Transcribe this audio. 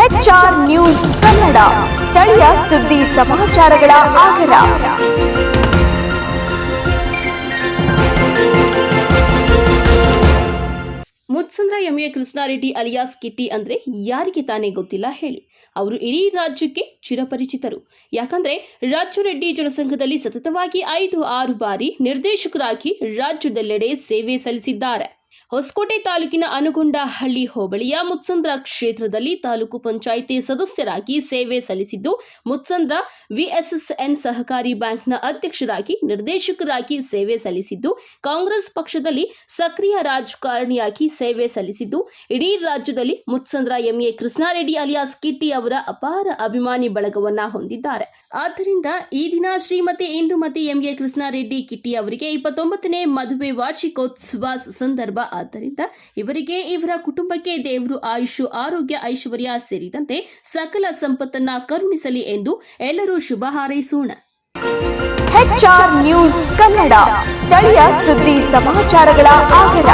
HR news Kannada, ಸ್ಥಳೀಯ ಸುದ್ದಿ ಸಮಾಚಾರಗಳ ಆಗರ. Muthsandra MA Krishnareddy alias Kitty ಅಂದ್ರೆ ಯಾರಿಗೆ ತಾನೇ ಗೊತ್ತಿಲ್ಲ ಹೇಳಿ. ಅವರು ಇಡೀ ರಾಜ್ಯಕ್ಕೆ ಚಿರಪರಿಚಿತರು. ಯಾಕಂದ್ರೆ ರಾಜ್ಯ ರೆಡ್ಡಿ ಜನಸಂಘದಲ್ಲಿ ಸತತವಾಗಿ 5-6 ಬಾರಿ ನಿರ್ದೇಶಕರಾಗಿ ರಾಜ್ಯದೆಲ್ಲೆಡೆ ಸೇವೆ ಸಲ್ಲಿಸಿದ್ದಾರೆ. ಹೊಸಕೋಟೆ ತಾಲೂಕಿನ ಅನಗೊಂಡಹಳ್ಳಿ ಹೋಬಳಿಯ ಮುತ್ಸಂದ್ರ ಕ್ಷೇತ್ರದಲ್ಲಿ ತಾಲೂಕು ಪಂಚಾಯಿತಿ ಸದಸ್ಯರಾಗಿ ಸೇವೆ ಸಲ್ಲಿಸಿದ್ದು, ಮುತ್ಸಂದ್ರ ವಿಎಸ್ಎಸ್ಎನ್ ಸಹಕಾರಿ ಬ್ಯಾಂಕ್ನ ಅಧ್ಯಕ್ಷರಾಗಿ ನಿರ್ದೇಶಕರಾಗಿ ಸೇವೆ ಸಲ್ಲಿಸಿದ್ದು, ಕಾಂಗ್ರೆಸ್ ಪಕ್ಷದಲ್ಲಿ ಸಕ್ರಿಯ ರಾಜಕಾರಣಿಯಾಗಿ ಸೇವೆ ಸಲ್ಲಿಸಿದ್ದು, ಇಡೀ ರಾಜ್ಯದಲ್ಲಿ ಮುತ್ಸಂದ್ರ ಎಂಎ ಕೃಷ್ಣಾರೆಡ್ಡಿ ಅಲಿಯಾಸ್ ಕಿಟ್ಟಿ ಅವರ ಅಪಾರ ಅಭಿಮಾನಿ ಬಳಗವನ್ನ ಹೊಂದಿದ್ದಾರೆ. ಆದ್ದರಿಂದ ಈ ದಿನ ಶ್ರೀಮತಿ ಇಂದುಮತಿ ಎಂಎ ಕೃಷ್ಣಾರೆಡ್ಡಿ ಕಿಟ್ಟಿ ಅವರಿಗೆ 29ನೇ ಮದುವೆ ವಾರ್ಷಿಕೋತ್ಸವ ಸಂದರ್ಭ. ಆದ್ದರಿಂದ ಇವರಿಗೆ, ಇವರ ಕುಟುಂಬಕ್ಕೆ ದೇವರು ಆಯುಷು, ಆರೋಗ್ಯ, ಐಶ್ವರ್ಯ ಸೇರಿದಂತೆ ಸಕಲ ಸಂಪತ್ತನ್ನ ಕರುಣಿಸಲಿ ಎಂದು ಎಲ್ಲರೂ ಶುಭ ಹಾರೈಸೋಣ. HR ನ್ಯೂಸ್ ಕನ್ನಡ, ಸ್ಥಳೀಯ ಸುದ್ದಿ ಸಮಾಚಾರಗಳ ಆಗರ.